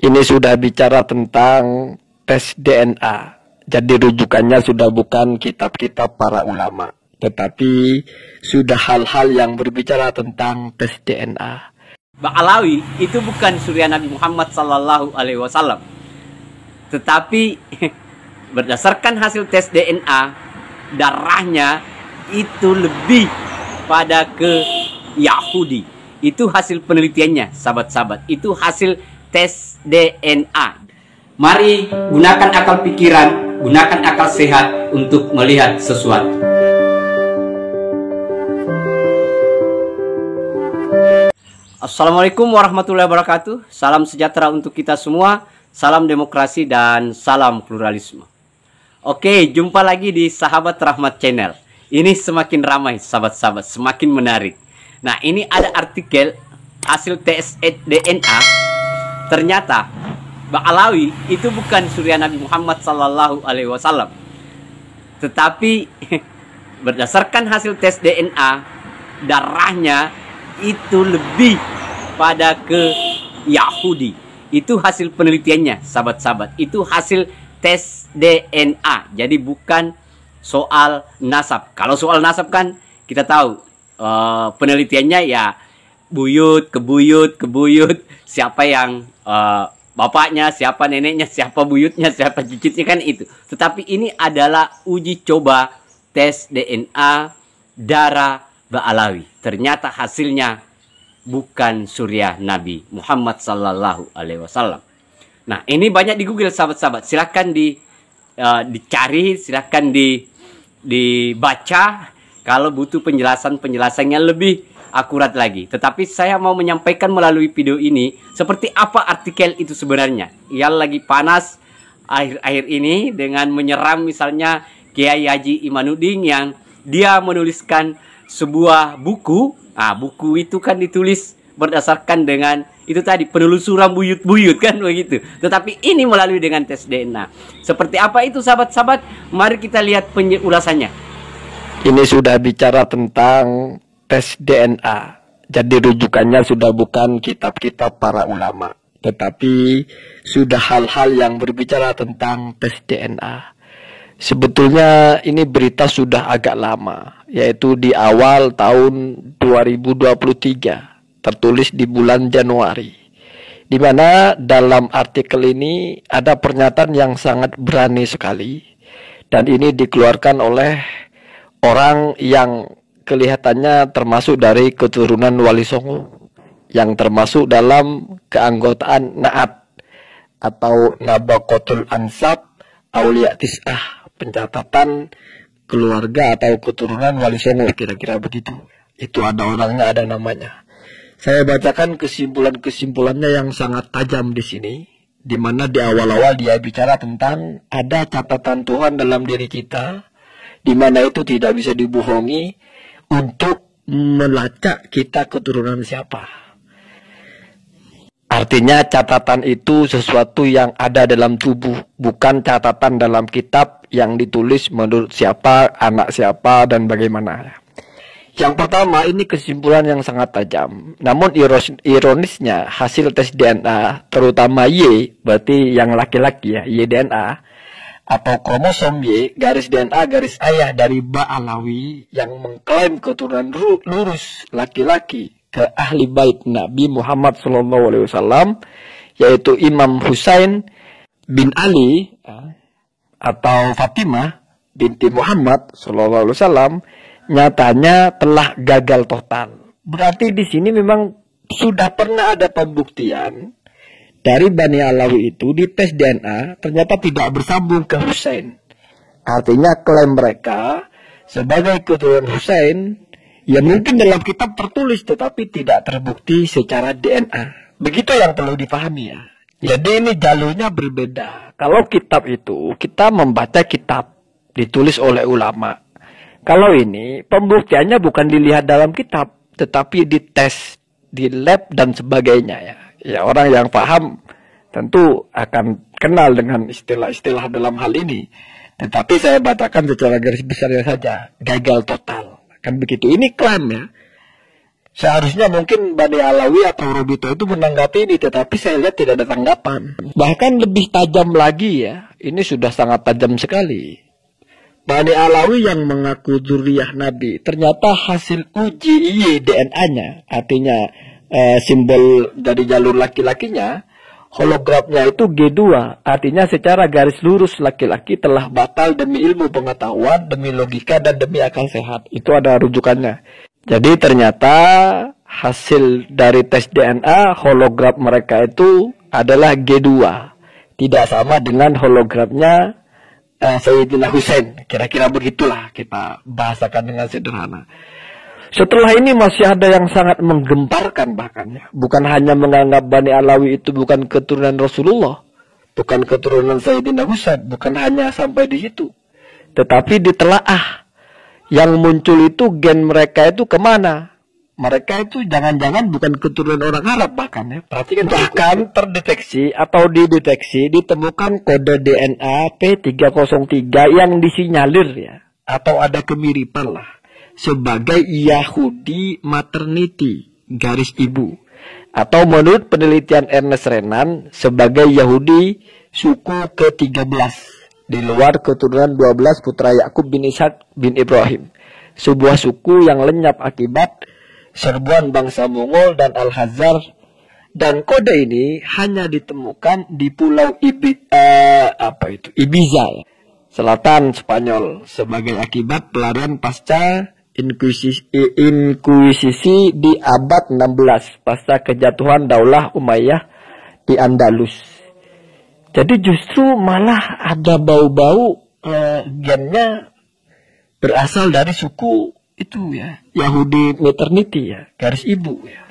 Ini sudah bicara tentang tes DNA. Jadi rujukannya sudah bukan kitab-kitab para ulama, tetapi sudah hal-hal yang berbicara tentang tes DNA. Ba'alawi itu bukan surya Nabi Muhammad Sallallahu Alaihi Wasallam, tetapi berdasarkan hasil tes DNA, darahnya itu lebih pada ke Yahudi. Itu hasil penelitiannya, sahabat-sahabat. Itu hasil tes DNA. Mari gunakan akal pikiran, gunakan akal sehat untuk melihat sesuatu. Assalamualaikum warahmatullahi wabarakatuh. Salam sejahtera untuk kita semua. Salam demokrasi dan salam pluralisme. Oke, jumpa lagi di Sahabat Rahmat Channel. Ini semakin ramai, sahabat-sahabat, semakin menarik. Nah, ini ada artikel hasil tes DNA. Ternyata Ba'alawi itu bukan surya Nabi Muhammad Sallallahu Alaihi Wasallam, tetapi berdasarkan hasil tes DNA, darahnya itu lebih pada ke Yahudi. Itu hasil penelitiannya, sahabat-sahabat. Itu hasil tes DNA. Jadi bukan soal nasab. Kalau soal nasab kan kita tahu penelitiannya ya buyut, kebuyut, siapa yang bapaknya, siapa neneknya, siapa buyutnya, siapa cicitnya, kan itu. Tetapi ini adalah uji coba tes DNA darah Ba'alawi. Ternyata hasilnya bukan surya Nabi Muhammad Sallallahu Alaihi Wasallam. Nah, ini banyak di Google, sahabat-sahabat. Silahkan dicari, silahkan dibaca. Kalau butuh penjelasannya lebih akurat lagi. Tetapi saya mau menyampaikan melalui video ini seperti apa artikel itu sebenarnya. Yang lagi panas akhir-akhir ini dengan menyeram misalnya Kiai Haji Imanuddin yang dia menuliskan sebuah buku. Nah, buku itu kan ditulis berdasarkan dengan itu tadi penelusuran buyut-buyut kan begitu. Tetapi ini melalui dengan tes DNA. Seperti apa itu, sahabat-sahabat? Mari kita lihat ulasannya. Ini sudah bicara tentang tes DNA. Jadi rujukannya sudah bukan kitab-kitab para ulama, tetapi sudah hal-hal yang berbicara tentang tes DNA. Sebetulnya ini berita sudah agak lama, yaitu di awal tahun 2023, tertulis di bulan Januari. Di mana dalam artikel ini ada pernyataan yang sangat berani sekali, dan ini dikeluarkan oleh orang yang kelihatannya termasuk dari keturunan Wali Songo, yang termasuk dalam keanggotaan Naat atau Nabaqatul Ansab Aulia Tis'ah, pencatatan keluarga atau keturunan Wali Songo, kira-kira begitu. Itu ada orangnya, ada namanya. Saya bacakan kesimpulannya yang sangat tajam di sini, di mana di awal-awal dia bicara tentang ada catatan Tuhan dalam diri kita, di mana itu tidak bisa dibohongi untuk melacak kita keturunan siapa. Artinya catatan itu sesuatu yang ada dalam tubuh, bukan catatan dalam kitab yang ditulis menurut siapa, anak siapa, dan bagaimana. Yang pertama, ini kesimpulan yang sangat tajam. Namun ironisnya hasil tes DNA, terutama Y, berarti yang laki-laki ya, Y DNA, atau kromosom Y, garis DNA, garis ayah dari Ba'alawi yang mengklaim keturunan lurus laki-laki ke ahli bait Nabi Muhammad SAW, yaitu Imam Husain bin Ali atau Fatimah binti Muhammad SAW, nyatanya telah gagal total. Berarti di sini memang sudah pernah ada pembuktian dari Bani Alawi itu di tes DNA ternyata tidak bersambung ke Husain. Artinya klaim mereka sebagai keturunan Husain ya mungkin dalam kitab tertulis tetapi tidak terbukti secara DNA. Begitu yang perlu dipahami ya. Jadi ini jalurnya berbeda. Kalau kitab itu kita membaca kitab ditulis oleh ulama. Kalau ini pembuktiannya bukan dilihat dalam kitab tetapi dites di lab dan sebagainya ya. Ya, orang yang paham tentu akan kenal dengan istilah-istilah dalam hal ini. Tetapi saya bacakan secara garis besarnya saja. Gagal total. Kan begitu. Ini klaim ya. Seharusnya mungkin Bani Alawi atau Robito itu menanggapi ini, tetapi saya lihat tidak ada tanggapan. Bahkan lebih tajam lagi ya, ini sudah sangat tajam sekali. Bani Alawi yang mengaku zuriyah Nabi, ternyata hasil uji DNA-nya, artinya simbol dari jalur laki-lakinya, hologramnya itu G2, artinya secara garis lurus laki-laki telah batal demi ilmu pengetahuan, demi logika, dan demi akal sehat. Itu ada rujukannya. Jadi ternyata hasil dari tes DNA, hologram mereka itu adalah G2. Tidak sama dengan hologramnya Sayyidina Husain. Kira-kira begitulah kita bahasakan dengan sederhana. Setelah ini masih ada yang sangat menggemparkan bahkan ya. Bukan hanya menganggap Bani Alawi itu bukan keturunan Rasulullah, bukan keturunan Sayyidina Husain, bukan hanya sampai di situ. Tetapi ditelaah yang muncul itu gen mereka itu kemana? Mereka itu jangan-jangan bukan keturunan orang Arab bahkan ya. Perhatikan, bahkan terdeteksi atau dideteksi ditemukan kode DNA P303 yang disinyalir ya, atau ada kemiripan lah, sebagai Yahudi maternity garis ibu, atau menurut penelitian Ernest Renan sebagai Yahudi suku ke-13 di luar keturunan 12 putra Yakub bin Ishak bin Ibrahim, sebuah suku yang lenyap akibat serbuan bangsa Mongol dan Al-Khazar, dan kode ini hanya ditemukan di pulau Ibiza ya, selatan Spanyol, sebagai akibat pelarian pasca Inkuisisi di abad 16 pasca kejatuhan Daulah Umayyah di Andalus. Jadi justru malah ada bau-bau gennya berasal dari suku itu ya, Yahudi maternity ya, garis ibu ya.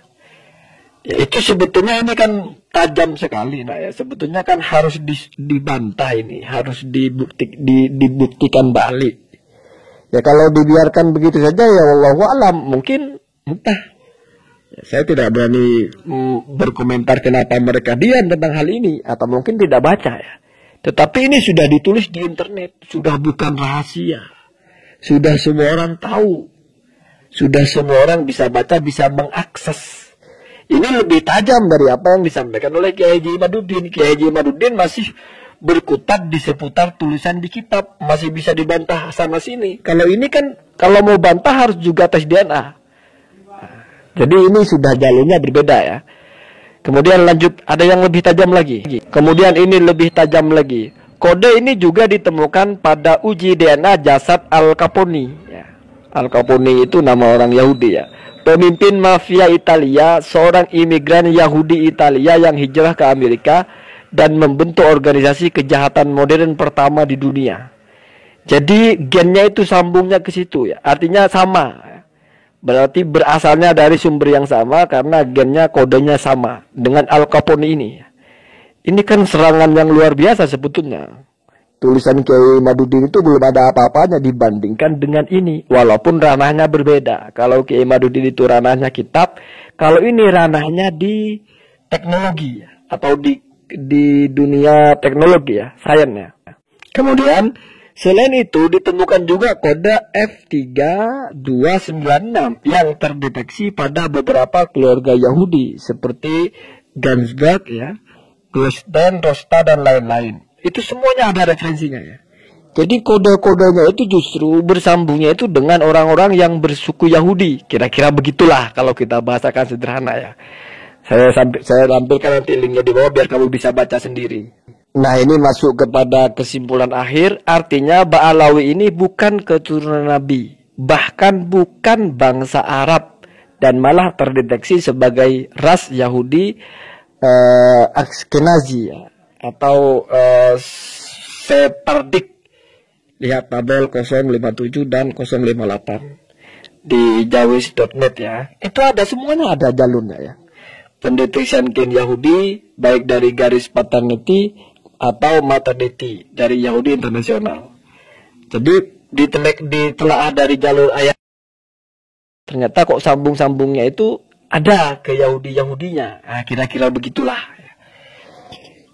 Ya itu sebetulnya ini kan tajam sekali, nah ya, sebetulnya kan harus dibantah ini, harus dibuktikan balik. Ya kalau dibiarkan begitu saja ya wallahu alam, mungkin entah. Ya, saya tidak berani berkomentar kenapa mereka diam tentang hal ini, atau mungkin tidak baca ya. Tetapi ini sudah ditulis di internet, sudah bukan rahasia. Sudah semua orang tahu. Sudah semua orang bisa baca, bisa mengakses. Ini lebih tajam dari apa yang disampaikan oleh Kiai Haji Imaduddin. Kiai Haji Imaduddin masih berkutat di seputar tulisan di kitab, masih bisa dibantah sana sini. Kalau ini kan, kalau mau bantah harus juga tes DNA. Jadi ini sudah jalurnya berbeda ya. Kemudian lanjut, ada yang lebih tajam lagi. Kemudian ini lebih tajam lagi. Kode ini juga ditemukan pada uji DNA jasad Al Capone. Ya. Al Capone itu nama orang Yahudi ya. Pemimpin mafia Italia, seorang imigran Yahudi Italia yang hijrah ke Amerika dan membentuk organisasi kejahatan modern pertama di dunia. Jadi gennya itu sambungnya ke situ ya. Artinya sama. Berarti berasalnya dari sumber yang sama karena gennya, kodenya sama dengan Al Capone ini. Ini kan serangan yang luar biasa sebetulnya. Tulisan Kiai Imaduddin itu belum ada apa-apanya dibandingkan dengan ini. Walaupun ranahnya berbeda. Kalau Kiai Imaduddin itu ranahnya kitab, kalau ini ranahnya di teknologi atau di dunia teknologi ya, sainsnya. Kemudian selain itu ditemukan juga kode F3296 yang terdeteksi pada beberapa keluarga Yahudi seperti Gansberg ya, Glustein, Rosta dan lain-lain. Itu semuanya ada referensinya ya. Jadi kode-kodenya itu justru bersambungnya itu dengan orang-orang yang bersuku Yahudi. Kira-kira begitulah kalau kita bahasakan sederhana ya. Saya tampilkan nanti linknya di bawah biar kamu bisa baca sendiri. Nah ini masuk kepada kesimpulan akhir. Artinya Ba'alawi ini bukan keturunan Nabi, bahkan bukan bangsa Arab, dan malah terdeteksi sebagai ras Yahudi Ashkenazi ya, atau Sephardic. Lihat tabel 057 dan 058 di jawis.net ya. Itu ada semuanya, ada jalurnya ya. Pendeteksian gen Yahudi baik dari garis paternity atau maternity dari Yahudi internasional. Jadi ditelaah dari jalur ayat, ternyata kok sambung-sambungnya itu ada ke Yahudi-Yahudinya. Nah, kira-kira begitulah.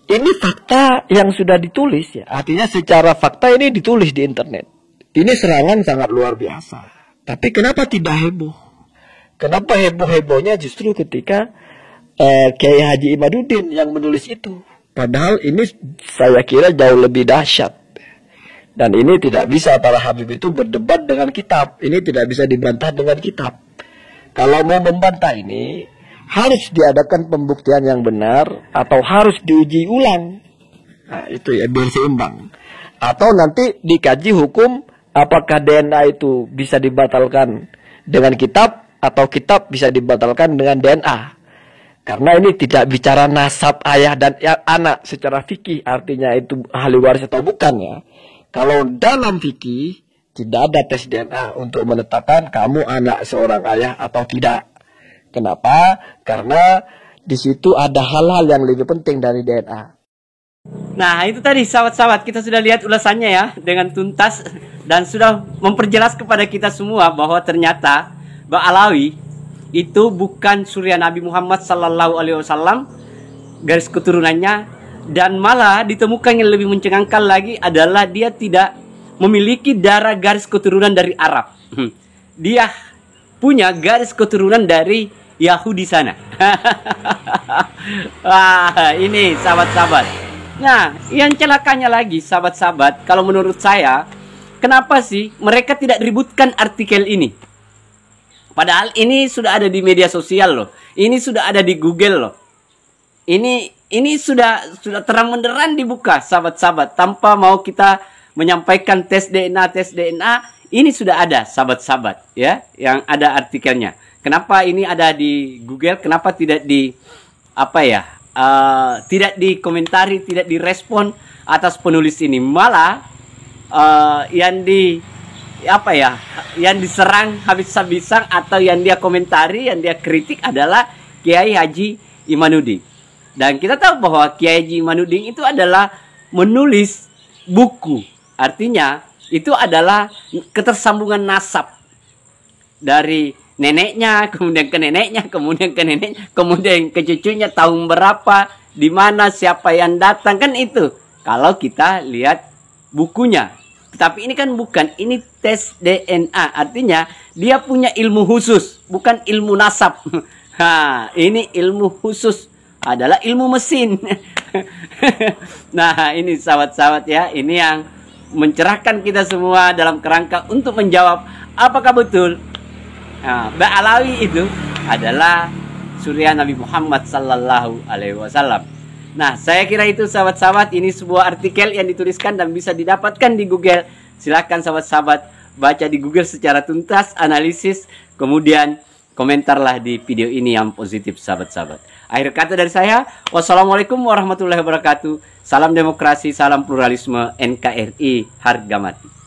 Ini fakta yang sudah ditulis ya. Artinya secara fakta ini ditulis di internet. Ini serangan sangat luar biasa. Tapi kenapa tidak heboh? Kenapa heboh-hebohnya justru ketika Kiai Haji Imaduddin yang menulis itu. Padahal ini saya kira jauh lebih dahsyat. Dan ini tidak bisa para Habib itu berdebat dengan kitab. Ini tidak bisa dibantah dengan kitab. Kalau mau membantah ini, harus diadakan pembuktian yang benar atau harus diuji ulang. Nah, itu ya, biar seimbang. Atau nanti dikaji hukum apakah DNA itu bisa dibatalkan dengan kitab atau kitab bisa dibatalkan dengan DNA. Karena ini tidak bicara nasab ayah dan anak secara fikih, artinya itu ahli waris atau bukan ya. Kalau dalam fikih tidak ada tes DNA untuk menetapkan kamu anak seorang ayah atau tidak. Kenapa? Karena di situ ada hal-hal yang lebih penting dari DNA. Nah, itu tadi sahabat-sahabat, kita sudah lihat ulasannya ya dengan tuntas dan sudah memperjelas kepada kita semua bahwa ternyata Mbak Alawi itu bukan surya Nabi Muhammad sallallahu alaihi wasallam garis keturunannya, dan malah ditemukan yang lebih mencengangkan lagi adalah dia tidak memiliki darah garis keturunan dari Arab. Dia punya garis keturunan dari Yahudi sana. Wah, ini sahabat-sahabat. Nah, yang celakanya lagi sahabat-sahabat, kalau menurut saya, kenapa sih mereka tidak ributkan artikel ini? Padahal ini sudah ada di media sosial loh. Ini sudah ada di Google loh. Ini sudah terang benderang dibuka sahabat-sahabat, tanpa mau kita menyampaikan tes DNA. Ini sudah ada sahabat-sahabat ya, yang ada artikelnya. Kenapa ini ada di Google? Kenapa tidak di tidak dikomentari, tidak direspon atas penulis ini? Malah yang diserang habis-habisan atau yang dia komentari, yang dia kritik adalah Kiai Haji Imanuddin. Dan kita tahu bahwa Kiai Haji Imanuddin itu adalah menulis buku. Artinya itu adalah ketersambungan nasab dari neneknya, kemudian ke neneknya, kemudian ke neneknya, kemudian ke cucunya, tahun berapa, di mana, siapa yang datang, kan itu. Kalau kita lihat bukunya. Tapi ini kan bukan, ini tes DNA. Artinya dia punya ilmu khusus, bukan ilmu nasab. Nah, ini ilmu khusus, adalah ilmu mesin. Nah, ini sahabat-sahabat ya, ini yang mencerahkan kita semua dalam kerangka untuk menjawab apakah betul Mbak Alawi itu adalah surya Nabi Muhammad sallallahu alaihi wasallam. Nah, saya kira itu sahabat-sahabat, ini sebuah artikel yang dituliskan dan bisa didapatkan di Google. Silakan sahabat-sahabat baca di Google secara tuntas, analisis, kemudian komentarlah di video ini yang positif sahabat-sahabat. Akhir kata dari saya, wassalamualaikum warahmatullahi wabarakatuh. Salam demokrasi, salam pluralisme, NKRI harga mati.